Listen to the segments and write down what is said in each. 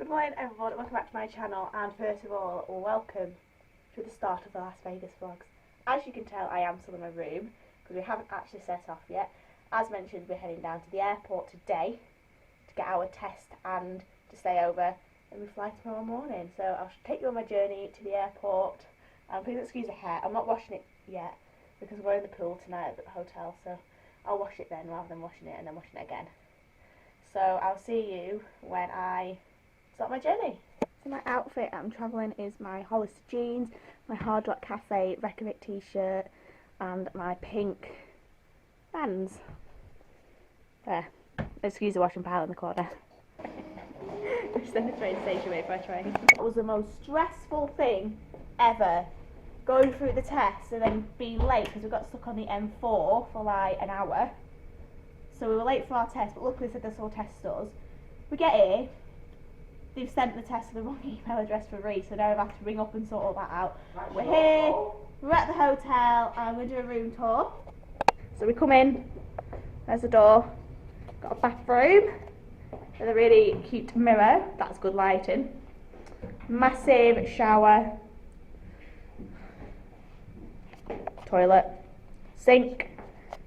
Good morning everyone, welcome back to my channel, and first of all, welcome to the start of the Las Vegas vlogs. As you can tell, I am still in my room because we haven't actually set off yet. As mentioned, we're heading down to the airport today to get our test and to stay over, and we fly tomorrow morning. So I'll take you on my journey to the airport. Please excuse the hair, I'm not washing it yet because we're in the pool tonight at the hotel, so I'll wash it then rather than washing it and then washing it again. So I'll see you when I start my journey. So my outfit I'm travelling is my Hollister jeans, my Hard Rock Cafe Reykjavik t-shirt and my pink Vans. There. Excuse the washing pile in the corner. Just in the train station waiting for a train. It was the most stressful thing ever, going through the test and then being late because we got stuck on the M4 for like an hour. So we were late for our test, but luckily they said they saw test us. We get here, they've sent the test to the wrong email address for Reese, so now I've had to ring up and sort all that out. We're here, we're at the hotel, and I'm going to do a room tour. So we come in, there's the door, got a bathroom with a really cute mirror, that's good lighting. Massive shower, toilet, sink,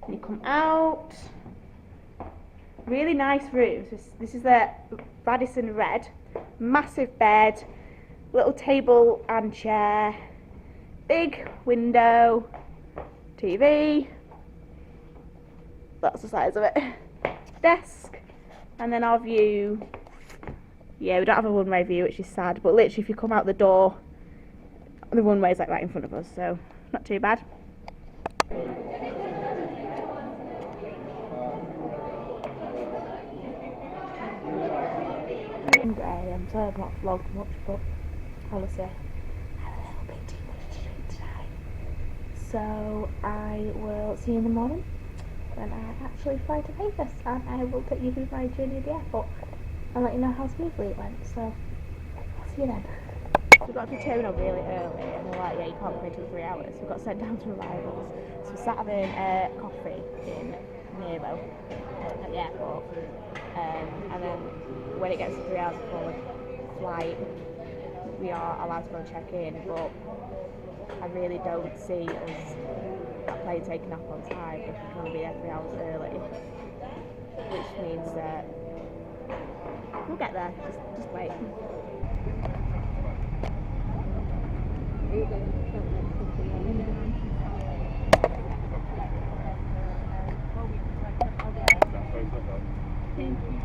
and you come out. Really nice rooms. This is the Radisson Red. Massive bed, little table and chair, big window, TV, that's the size of it, desk, and then our view. Yeah, we don't have a one-way view, which is sad, but literally if you come out the door, the one-way is like right in front of us, so not too bad. I'm sorry I've not vlogged much, but honestly I had a little bit too much to drink today. So I will see you in the morning when I actually fly to Vegas, and I will take you through my journey at the airport and let you know how smoothly it went. So I'll see you then. We got to the terminal really early and they're like, yeah, you can't wait till 3 hours. We got sent down to arrivals. So we sat having coffee in Nero at the airport, and then when it gets to 3 hours before the flight, we are allowed to go and check in, but I really don't see us that plane taking off on time if we're going to be there 3 hours early, which means that we'll get there, just wait. Thank you.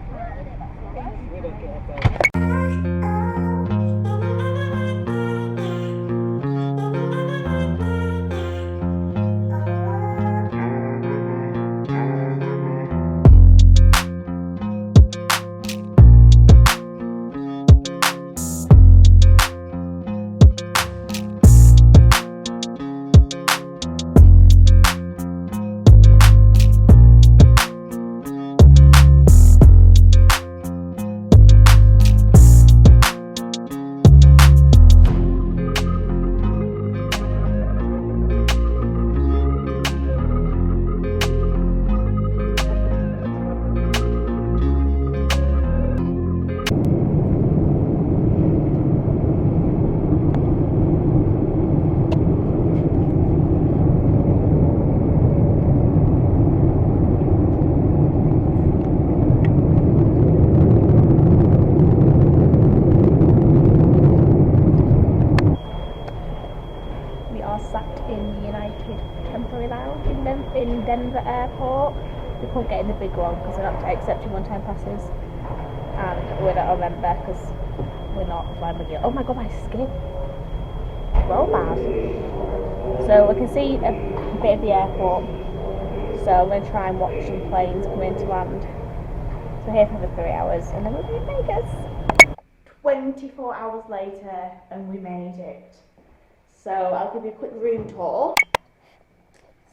In Denver Airport. We couldn't get in the big one because they're not accepting one-time passes, and we're not a member because we're not flying with you. Oh my god, my skin, well bad. So we can see a bit of the airport, so I'm going to try and watch some planes come in to land. So here for the 3 hours and then we'll be in Vegas. 24 hours later and we made it. So I'll give you a quick room tour.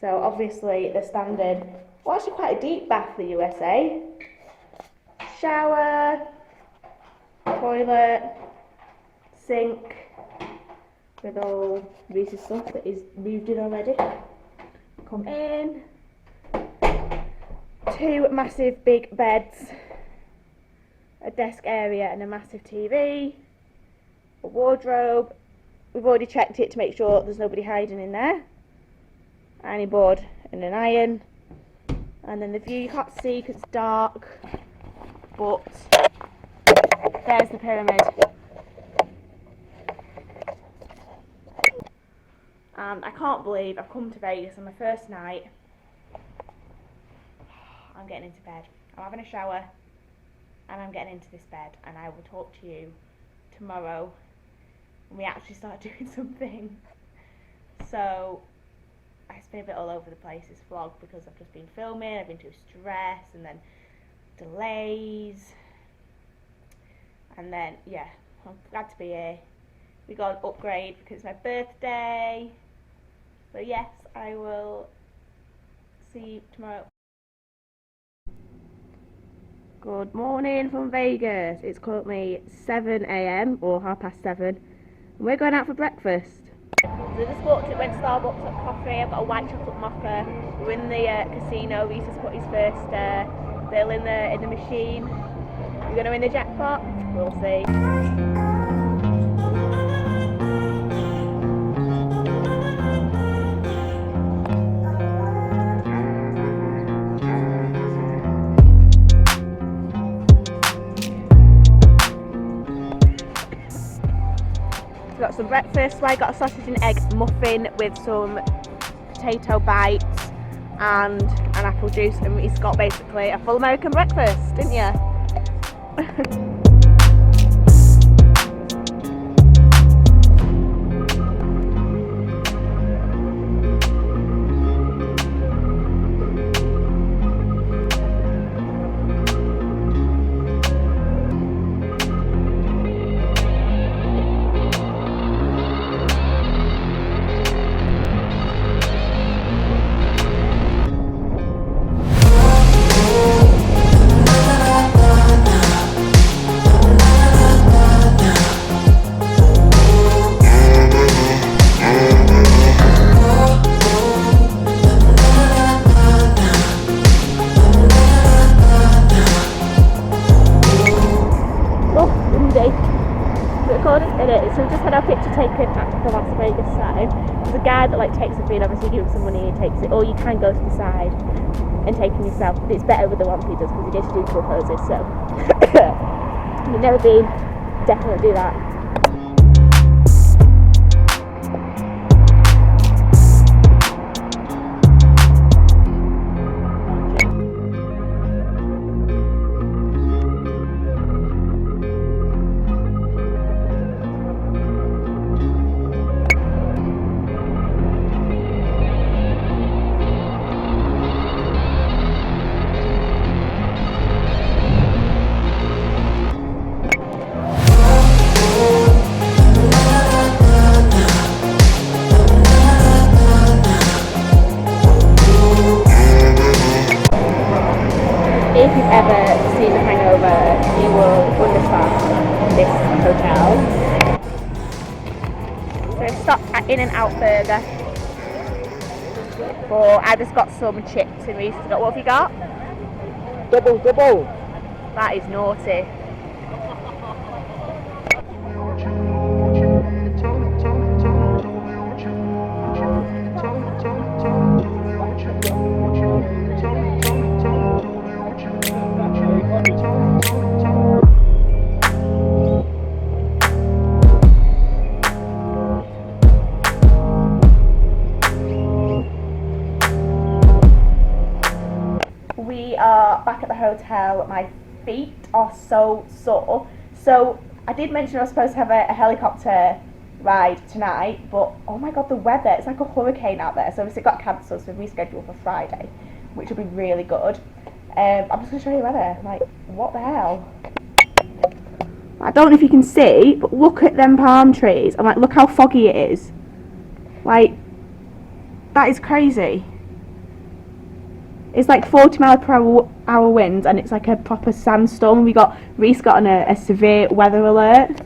So obviously the standard, well actually quite a deep bath for the USA. Shower, toilet, sink, with all Reese's stuff that is moved in already. Come in. 2 massive big beds. a desk area and a massive TV, a wardrobe. We've already checked it to make sure there's nobody hiding in there. Ironing board and an iron. And then the view you can't see because it's dark, but there's the pyramid. And I can't believe I've come to Vegas on my first night. I'm getting into bed. I'm having a shower and I'm getting into this bed, and I will talk to you tomorrow when we actually start doing something. So it's been a bit all over the place, this vlog, because I've just been filming, I've been too stressed, and then delays, and then yeah, I'm glad to be here. We got an upgrade because it's my birthday. So yes, I will see you tomorrow. Good morning from Vegas. It's currently 7 AM or 7:30, and we're going out for breakfast. So I just went to Starbucks, got coffee. I've got a white chocolate mocha. We're in the casino. Reese's put his first bill in the machine. We're going to win the jackpot. We'll see. Got some breakfast, so I got a sausage and egg muffin with some potato bites and an apple juice, and he's got basically a full American breakfast, didn't you? So we just had our picture taken at the Las Vegas side. There's a guy that takes a fee, obviously give him some money and he takes it, or you can go to the side and take him yourself, but it's better with the one he does because he gets to do full poses, so you've never been, definitely do that. If you've ever seen The Hangover, you will understand this hotel. So I stopped at In-N-Out Burger, but I just got some chips and Reese's got. What have you got? Double. That is naughty. We are back at the hotel. My feet are so sore. So I did mention I was supposed to have a helicopter ride tonight, but oh my god, the weather, it's like a hurricane out there. So obviously it got cancelled, so we rescheduled for Friday, which will be really good. I'm just going to show you the weather. Like, what the hell? I don't know if you can see, but look at them palm trees. I'm like, look how foggy it is. Like, that is crazy. It's like 40 mile per hour winds, and it's like a proper sandstorm. Reese got on a severe weather alert.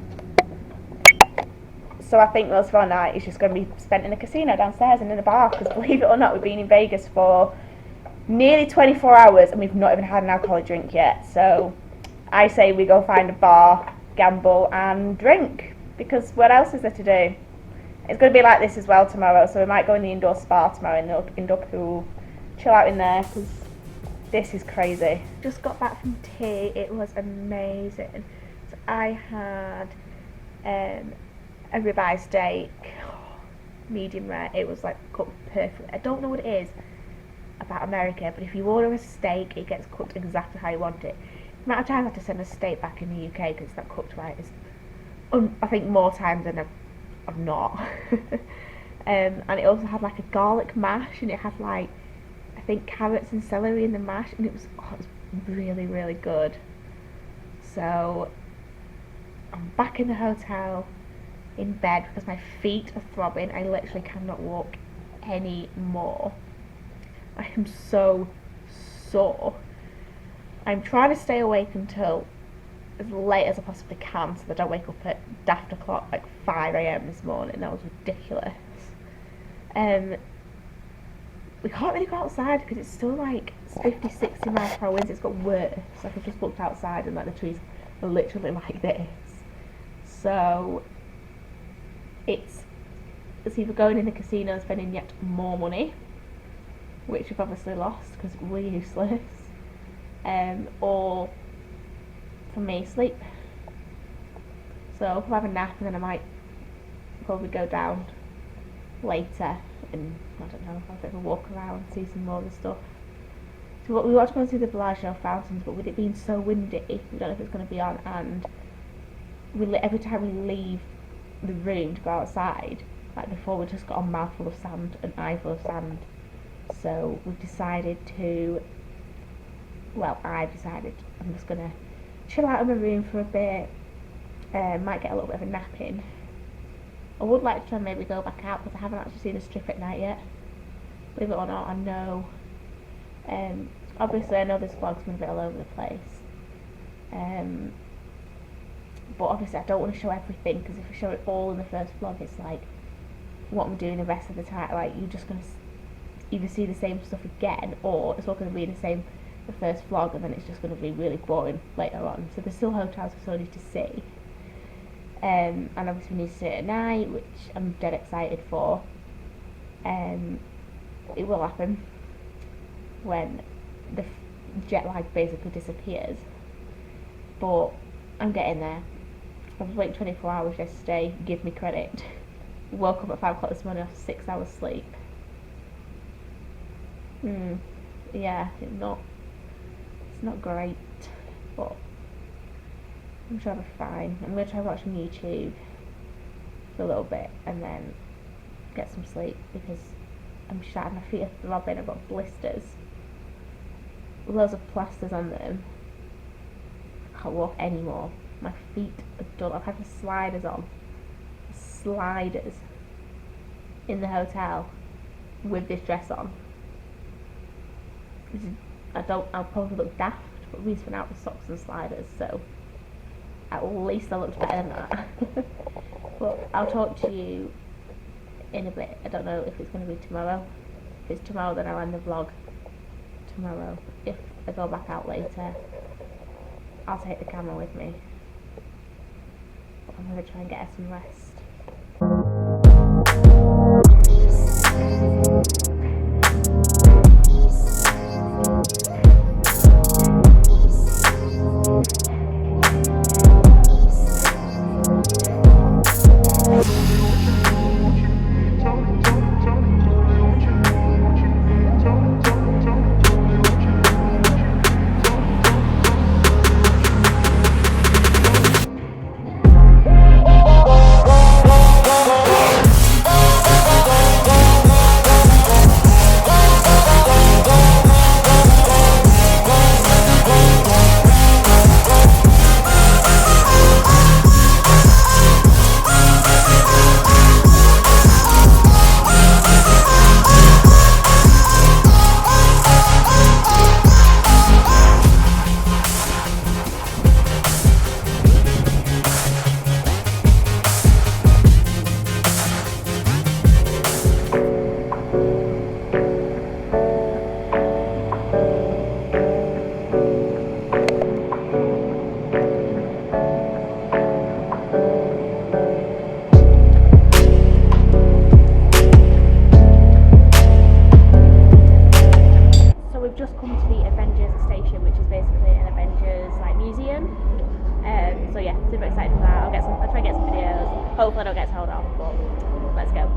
So I think most of our night is just going to be spent in a casino downstairs and in a bar, because believe it or not, we've been in Vegas for nearly 24 hours and we've not even had an alcoholic drink yet. So I say we go find a bar, gamble and drink, because what else is there to do? It's going to be like this as well tomorrow, so we might go in the indoor spa tomorrow in the indoor pool, chill out in there, because this is crazy. Just got back from tea, it was amazing. So I had a ribeye steak, medium rare. It was like cooked perfectly. I don't know what it is about America, but if you order a steak, it gets cooked exactly how you want it. The amount of times I have to send a steak back in the UK because it's not cooked right is, I think, more times than I've not. And it also had like a garlic mash, and it had like, I think, carrots and celery in the mash, and it was really, really good. So I'm back in the hotel in bed because my feet are throbbing. I literally cannot walk anymore. I am so sore. I'm trying to stay awake until as late as I possibly can so that I don't wake up at daft o'clock, like 5 a.m. this morning. That was ridiculous. We can't really go outside because it's still like 50, 60 miles per hour winds. It's got worse. Like, I've just looked outside and like the trees are literally like this. So it's either going in the casino and spending yet more money, which we've obviously lost because we're useless, or for me, sleep. So I'll have a nap and then I might probably go down later and, I don't know, have a bit of a walk around, see some more of the stuff. So we want to go and see the Bellagio fountains, but with it being so windy, we don't know if it's going to be on, and every time we leave the room to go outside, like before, we just got a mouthful of sand, an eyeful of sand. So we've decided to, well, I've decided I'm just going to chill out in my room for a bit, might get a little bit of a nap in. I would like to try and maybe go back out because I haven't actually seen the strip at night yet. Believe it or not, I know. Obviously I know this vlog's been a bit all over the place. But obviously I don't want to show everything, because if I show it all in the first vlog, it's like, what I'm doing the rest of the time. Like, you're just going to either see the same stuff again, or it's all going to be the first vlog, and then it's just going to be really boring later on. So there's still hotels we still need to see. And obviously we need to see it at night, which I'm dead excited for. It will happen when the jet lag basically disappears, but I'm getting there. I was awake 24 hours yesterday, give me credit. Woke up at 5 o'clock this morning after 6 hours sleep. Yeah, it's not great, but I'm sure I'll be fine. I'm going to try watching YouTube for a little bit and then get some sleep, because I'm shattered. My feet are throbbing. I've got blisters, loads of plasters on them. I can't walk anymore. My feet are done. I've had the sliders on. Sliders in the hotel with this dress on. I'll probably look daft, but at least went out with socks and sliders, so at least I looked better than that. But I'll talk to you in a bit. I don't know if it's going to be tomorrow. If it's tomorrow, then I'll end the vlog tomorrow. If I go back out later, I'll take the camera with me. But I'm going to try and get her some rest. just come to the Avengers station, which is basically an Avengers like museum. So yeah, super excited for that. I'll try and get some videos. Hopefully I don't get told off, but let's go.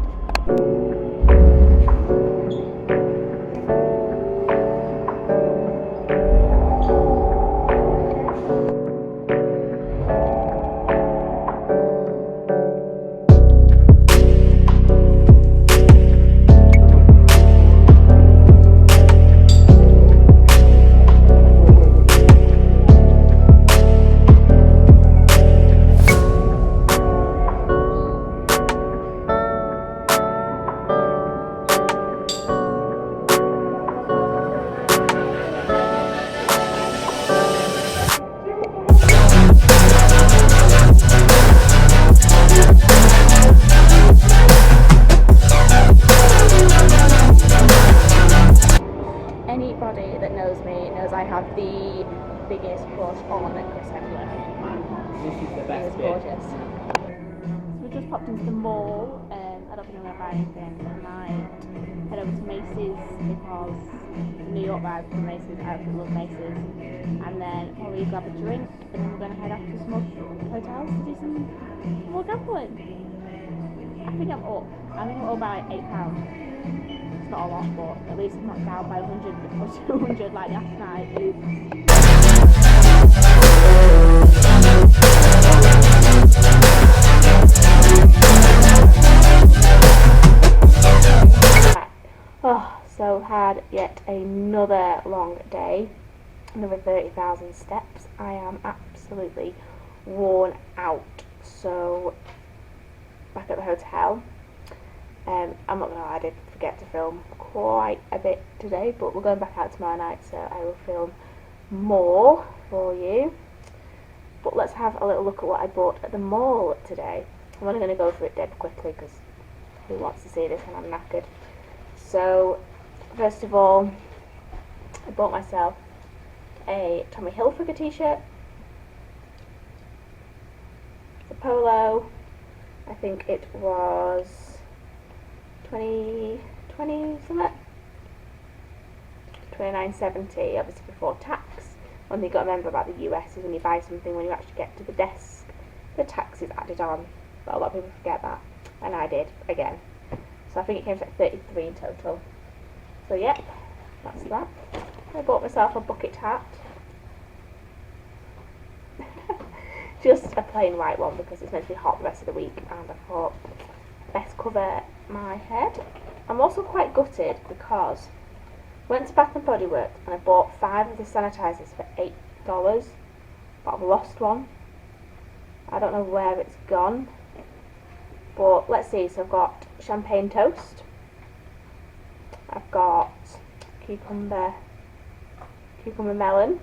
Anybody that knows me knows I have the biggest crush on Chris Hemsworth. This is the He best was bit. gorgeous. So we just popped into the mall. I don't think I'm going to buy anything. I might head over to Macy's because New York vibe from Macy's. I absolutely love Macy's. And then probably grab a drink, and then we're going to head off to some more hotels to do some more gambling. I think I'm up. I think I'm up by like £8. It's not a lot, but at least it's not down by 100 or 200 like last night. Oh, so had yet another long day, another 30,000 steps. I am absolutely worn out. So back at the hotel. I'm not gonna lie, I did forget to film quite a bit today, but we're going back out tomorrow night, so I will film more for you. But let's have a little look at what I bought at the mall today. I'm only going to go through it dead quickly because who wants to see this when I'm knackered. So first of all, I bought myself a Tommy Hilfiger t-shirt. It's a polo. I think it was 20 something, 29.70, obviously before tax. One thing you got to remember about the US is when you buy something, when you actually get to the desk, the tax is added on. But a lot of people forget that, and I did again. So I think it came to like 33 in total. So yep, that's that. I bought myself a bucket hat. Just a plain white one because it's meant to be hot the rest of the week, and I thought best cover my head. I'm also quite gutted because I went to Bath and Body Works and I bought 5 of the sanitizers for $8, but I've lost one. I don't know where it's gone, but let's see. So I've got champagne toast, I've got cucumber melon,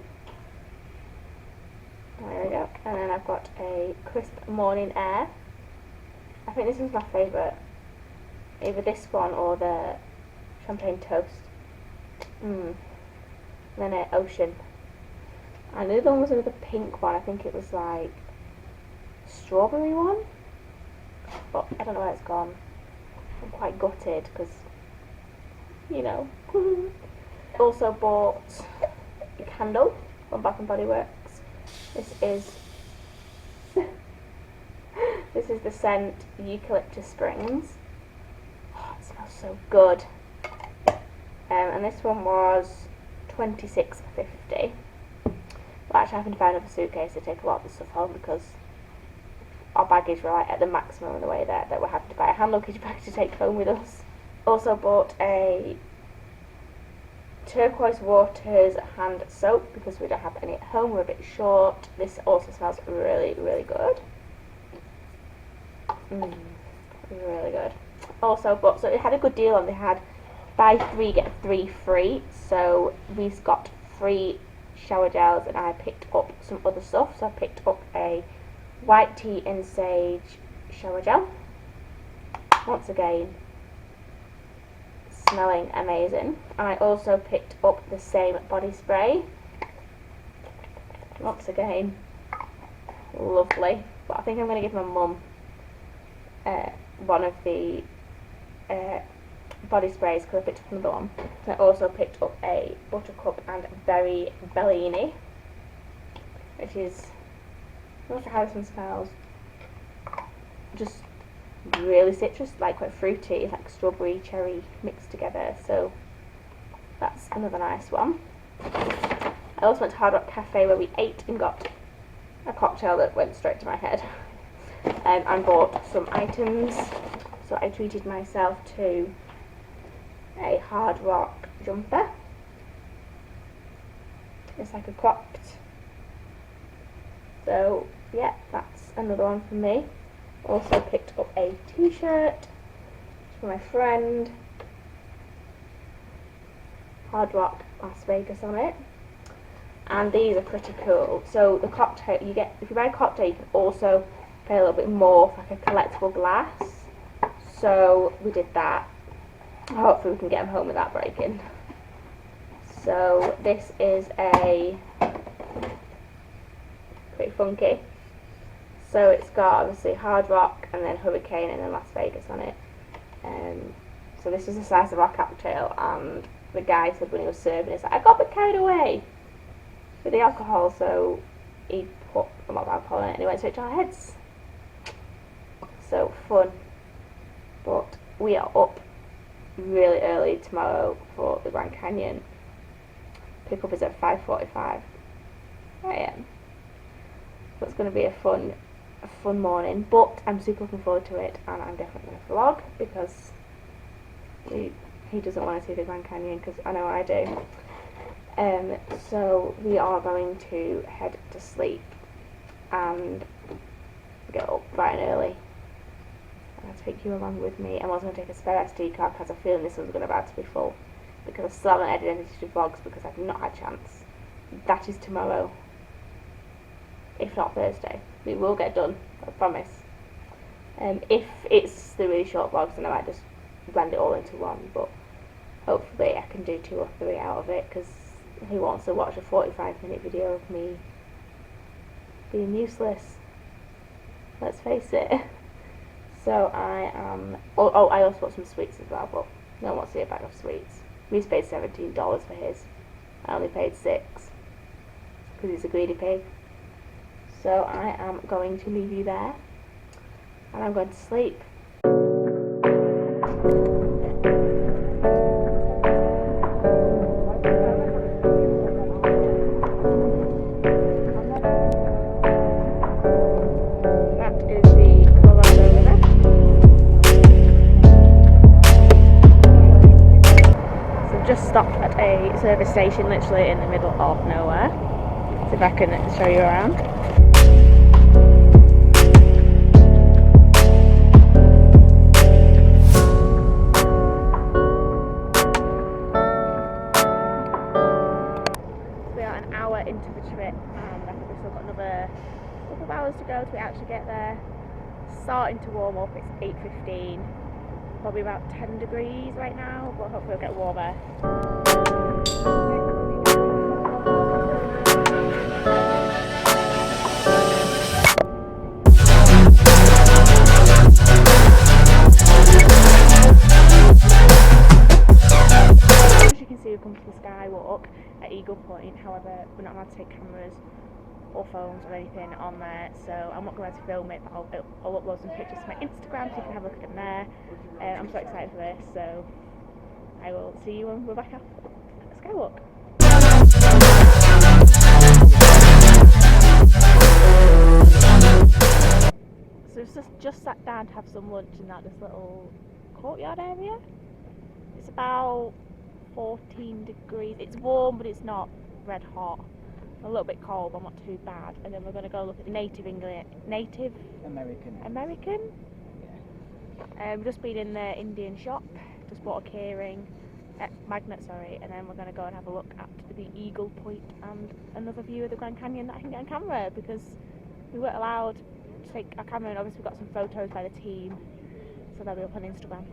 there we go, and then I've got a crisp morning air. I think this is my favourite, either this one or the champagne toast. And then an ocean. And the other one was another pink one. I think it was like strawberry one, but I don't know where it's gone. I'm quite gutted because, you know. I also bought a candle from Bath and Body Works. This is the scent Eucalyptus Springs. Oh, it smells so good. And this one was $26.50. But actually, I haven't found another suitcase to take a lot of the stuff home because our baggage were like at the maximum on the way there, that we're having to buy a hand luggage bag to take home with us. Also bought a turquoise waters hand soap because we don't have any at home, we're a bit short. This also smells really, really good. Really good. Also bought, so it had a good deal on, they had buy 3 get 3 free, so we've got 3 shower gels and I picked up some other stuff. So I picked up a white tea and sage shower gel, once again smelling amazing. I also picked up the same body spray, once again lovely, but I think I'm going to give my mum one of the body sprays because I picked up another one. So I also picked up a Buttercup and Berry Bellini, which is, I'm not sure how this one smells, just really citrus, like quite fruity. It's like strawberry, cherry mixed together, so that's another nice one. I also went to Hard Rock Cafe where we ate and got a cocktail that went straight to my head, and bought some items. So I treated myself to a Hard Rock jumper. It's like a cropped. So yeah, that's another one for me. Also picked up a t-shirt for my friend. Hard Rock Las Vegas on it. And these are pretty cool. So the cocktail, you get, if you buy a cocktail, you can also pay a little bit more for like a collectible glass. So we did that. Hopefully we can get them home without breaking. So this is a pretty funky. So it's got obviously Hard Rock and then Hurricane and then Las Vegas on it. So this is the size of our cocktail, and the guy said when he was serving, he's like, I got a bit carried away with the alcohol, so he put a lot of alcohol in it and he went straight to our heads. So fun. But we are up really early tomorrow for the Grand Canyon. Pickup is at 5:45 AM. So it's going to be a fun morning, but I'm super looking forward to it, and I'm definitely going to vlog because he doesn't want to see the Grand Canyon, because I know I do. So we are going to head to sleep and get up bright and early. I'll take you along with me. I'm also going to take a spare SD card because I feel this one's about to be full, because I still haven't edited any vlogs because I've not had a chance. That is tomorrow, if not Thursday. We will get done, I promise. If it's the really short vlogs, then I might just blend it all into one, but hopefully I can do 2 or 3 out of it, because who wants to watch a 45-minute video of me being useless? Let's face it. So I am, I also bought some sweets as well, but no one wants to see a bag of sweets. He's paid $17 for his. I only paid $6 because he's a greedy pig. So I am going to leave you there, and I'm going to sleep. Just stopped at a service station literally in the middle of nowhere. See if I can show you around. We are an hour into the trip, and I think we've still got another couple of hours to go till we actually get there. Starting to warm up, it's 8:15. Probably about 10 degrees right now, but hopefully it'll get warmer. As you can see, we've come to the skywalk at Eagle Point. However, we're not allowed to take cameras or phones or anything on there, so I'm not going to film it, but I'll upload some pictures to my Instagram so you can have a look at them there. I'm so excited for this, so I will see you when we're back up at Skywalk. So we've just sat down to have some lunch in this little courtyard area. It's about 14 degrees. It's warm, but it's not red hot. A little bit cold, but not too bad. And then we're going to go look at Native American. Yeah. We've just been in the Indian shop, just bought a keyring, magnet, and then we're going to go and have a look at the Eagle Point and another view of the Grand Canyon that I can get on camera, because we weren't allowed to take our camera, and obviously we got some photos by the team, so they'll be up on Instagram.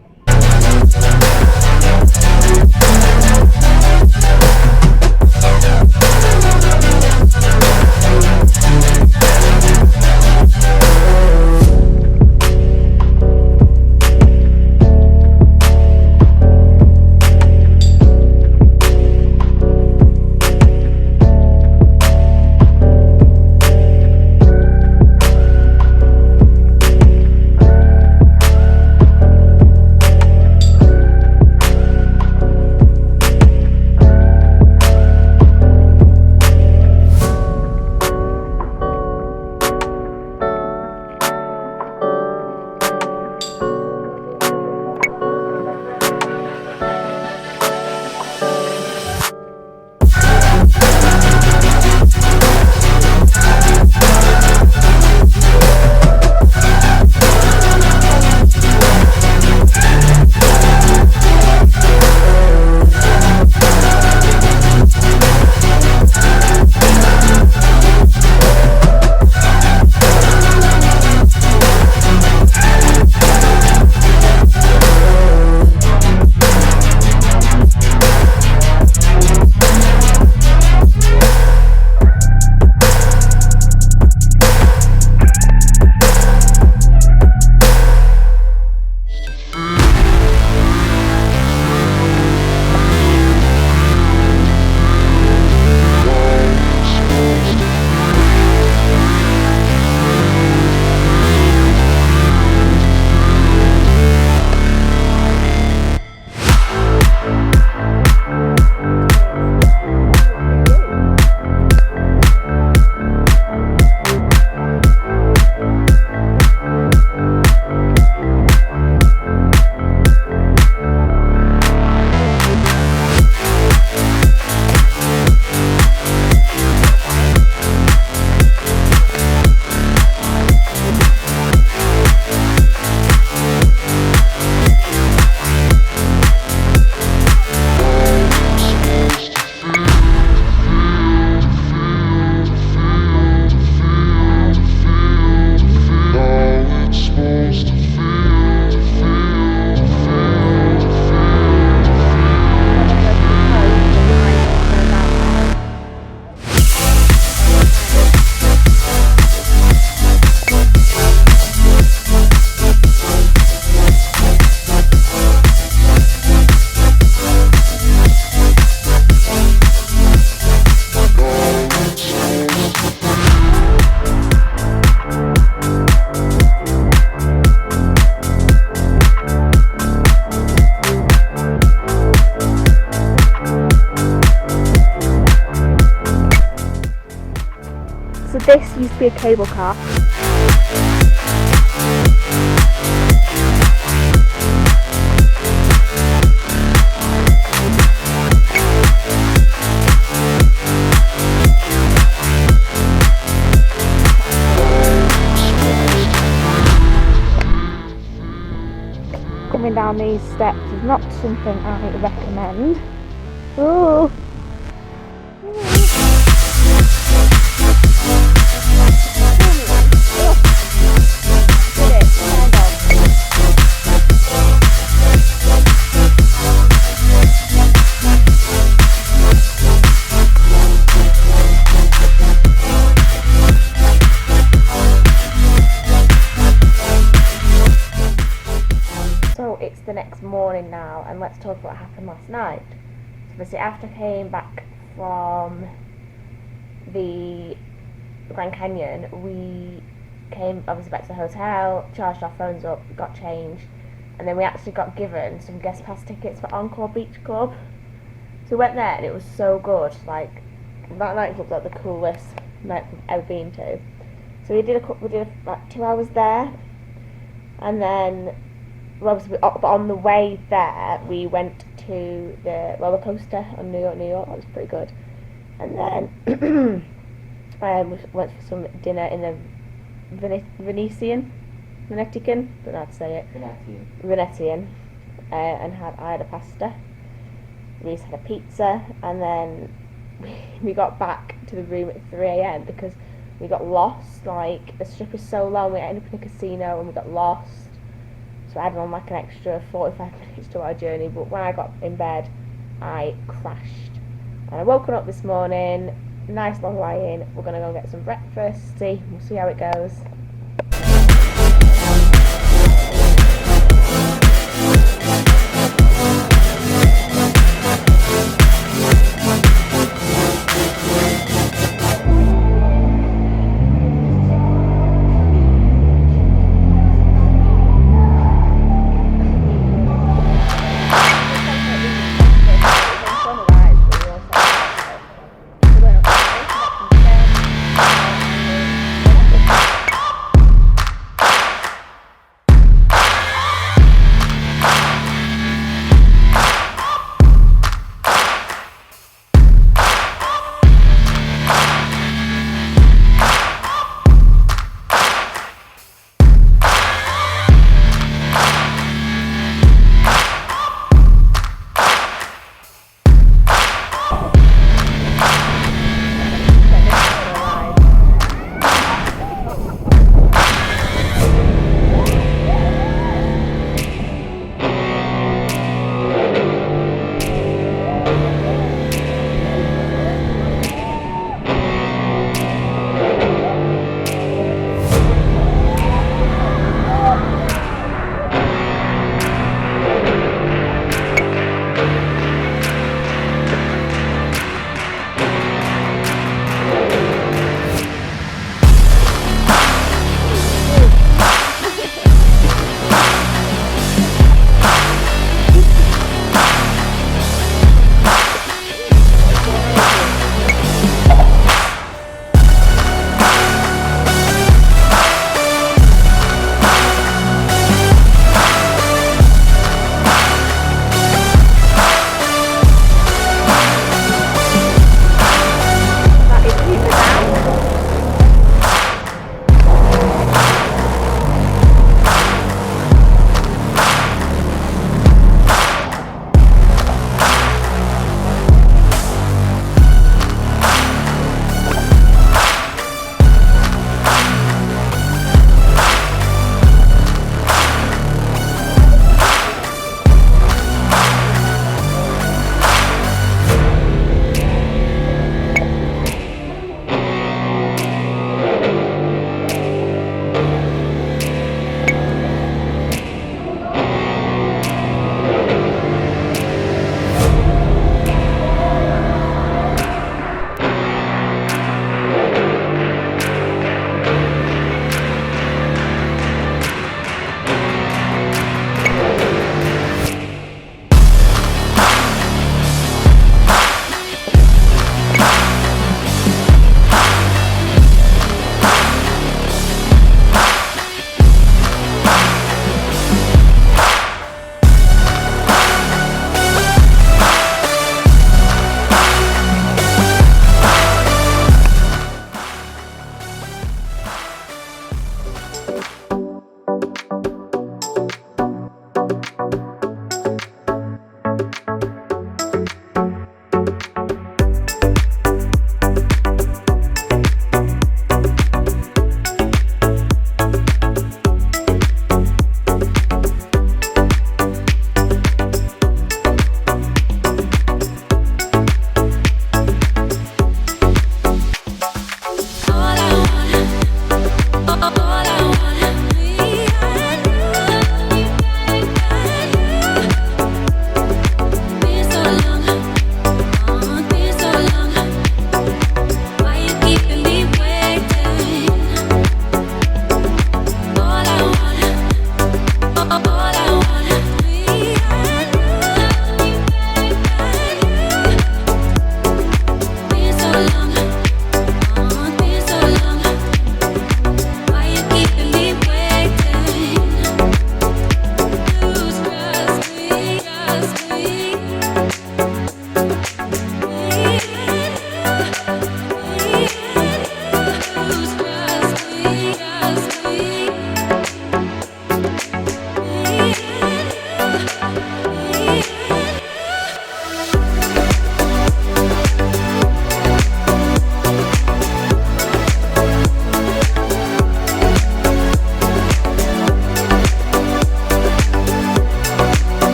So this used to be a cable car. Coming down these steps is not something I recommend. Ooh. So it's the next morning now, and let's talk about what happened last night. So obviously after I came back from the Grand Canyon, we came obviously back to the hotel, charged our phones up, got changed, and then we actually got given some guest pass tickets for Encore Beach Club. So we went there and it was so good. Like, that nightclub's like the coolest nightclub I've ever been to. So we did like 2 hours there, and then but on the way there we went to the roller coaster on New York. That was pretty good. And then we went for some dinner in the Venetian, don't know how to say it. Venetian, and I had a pasta. Reese had a pizza, and then we got back to the room at 3 a.m. because we got lost. Like, the strip is so long, we ended up in a casino and we got lost. So I added on like an extra 45 minutes to our journey, but when I got in bed, I crashed. And I woken up this morning, nice long lie-in. We're going to go get some breakfast, we'll see how it goes.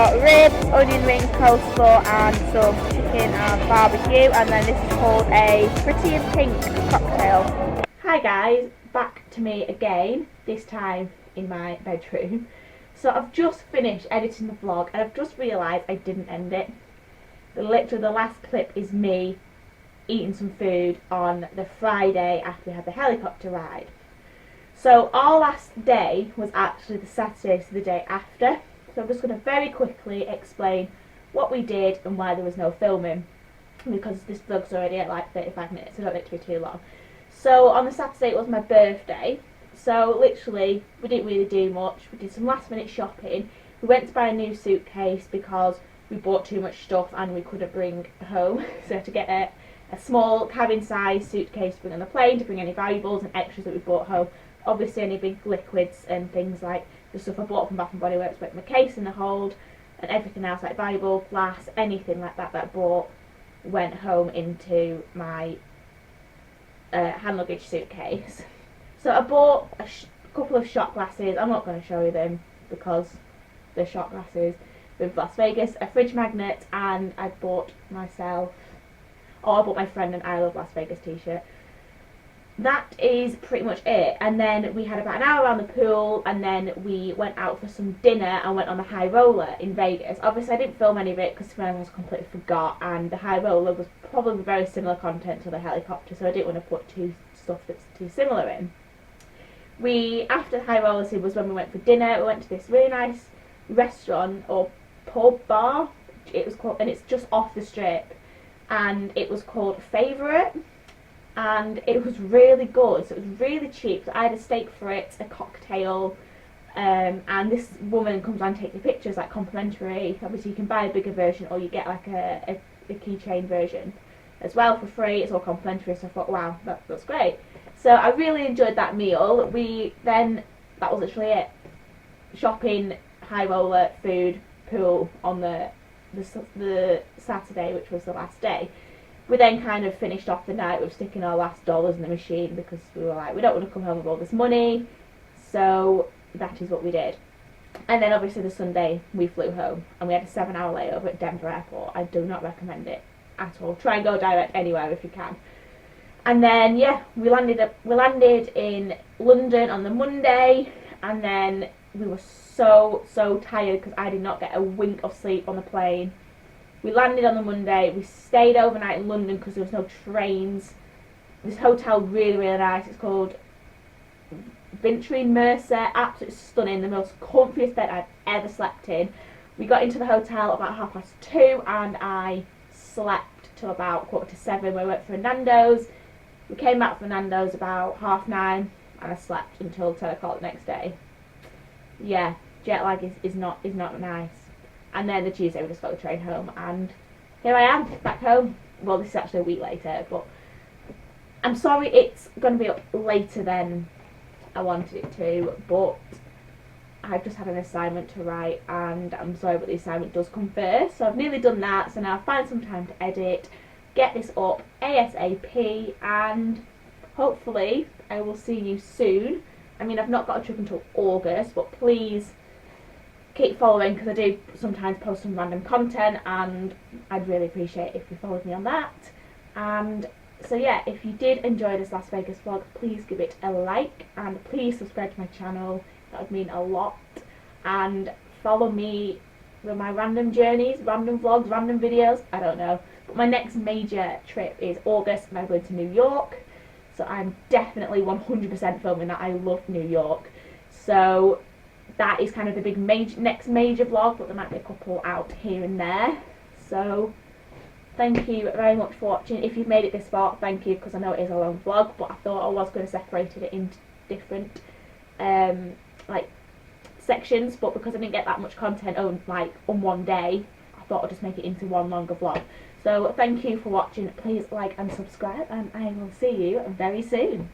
got ribs, onion rings, coleslaw and some chicken and barbecue, and then this is called a Pretty in Pink cocktail. Hi guys, back to me again, this time in my bedroom. So I've just finished editing the vlog and I've just realised I didn't end it. Literally the last clip is me eating some food on the Friday after we had the helicopter ride. So our last day was actually the Saturday, so the day after. So I'm just going to very quickly explain what we did and why there was no filming, because this vlog's already at like 35 minutes, so I don't want it to be too long. So on the Saturday it was my birthday, so literally we didn't really do much. We did some last minute shopping. We went to buy a new suitcase because we bought too much stuff and we couldn't bring home, so we had to get a small cabin size suitcase to bring on the plane to bring any valuables and extras that we bought home. Obviously any big liquids and things like the stuff I bought from Bath and Body Works went in my case in the hold, and everything else like valuable, glass, anything like that I bought went home into my hand luggage suitcase. So I bought a couple of shot glasses. I'm not going to show you them because they're shot glasses with Las Vegas, a fridge magnet, and I bought myself, I bought my friend an I Love Las Vegas t-shirt. That is pretty much it. And then we had about an hour around the pool, and then we went out for some dinner and went on the high roller in Vegas. Obviously I didn't film any of it because to be honest I completely forgot, and the high roller was probably very similar content to the helicopter, so I didn't want to put stuff that's too similar in. After the high roller scene was when we went for dinner. We went to this really nice restaurant or pub bar, it was called, and it's just off the strip, and it was called Favourite, and it was really good. So it was really cheap. So I had a steak for it, a cocktail, and this woman comes on and takes the pictures like complimentary. Obviously you can buy a bigger version or you get like a keychain version as well for free. It's all complimentary, so I thought wow, that's great. So I really enjoyed that meal. That was literally it. Shopping, high roller, food, pool on the Saturday, which was the last day. We then kind of finished off the night with sticking our last dollars in the machine because we were like, we don't want to come home with all this money. So that is what we did. And then obviously the Sunday we flew home and we had a 7-hour layover at Denver Airport. I do not recommend it at all. Try and go direct anywhere if you can. And then yeah, we landed in London on the Monday, and then we were so tired because I did not get a wink of sleep on the plane. We landed on the Monday. We stayed overnight in London because there was no trains. This hotel really nice. It's called Vintry Mercer. Absolutely stunning. The most comfiest bed I've ever slept in. We got into the hotel about 2:30 and I slept till about 7:15 when we went for Nando's. We came back from Nando's about 9:30 and I slept until 10 o'clock the next day. Yeah, jet lag is not nice. And then the Tuesday we just got the train home, and here I am, back home. Well, this is actually a week later, but I'm sorry it's going to be up later than I wanted it to, but I've just had an assignment to write, and I'm sorry, but the assignment does come first. So I've nearly done that, so now I'll find some time to edit, get this up ASAP, and hopefully I will see you soon. I mean, I've not got a trip until August, but please keep following because I do sometimes post some random content, and I'd really appreciate if you followed me on that. And so yeah, if you did enjoy this Las Vegas vlog, please give it a like and please subscribe to my channel. That would mean a lot. And follow me with my random journeys, random vlogs, random videos, I don't know. But my next major trip is August and I'm going to New York. So I'm definitely 100% filming that. I love New York. So that is kind of the big next major vlog, but there might be a couple out here and there. So thank you very much for watching. If you've made it this far, thank you, because I know it is a long vlog, but I thought I was going to separate it into different like sections, but because I didn't get that much content on one day, I thought I'd just make it into one longer vlog. So thank you for watching. Please like and subscribe, and I will see you very soon.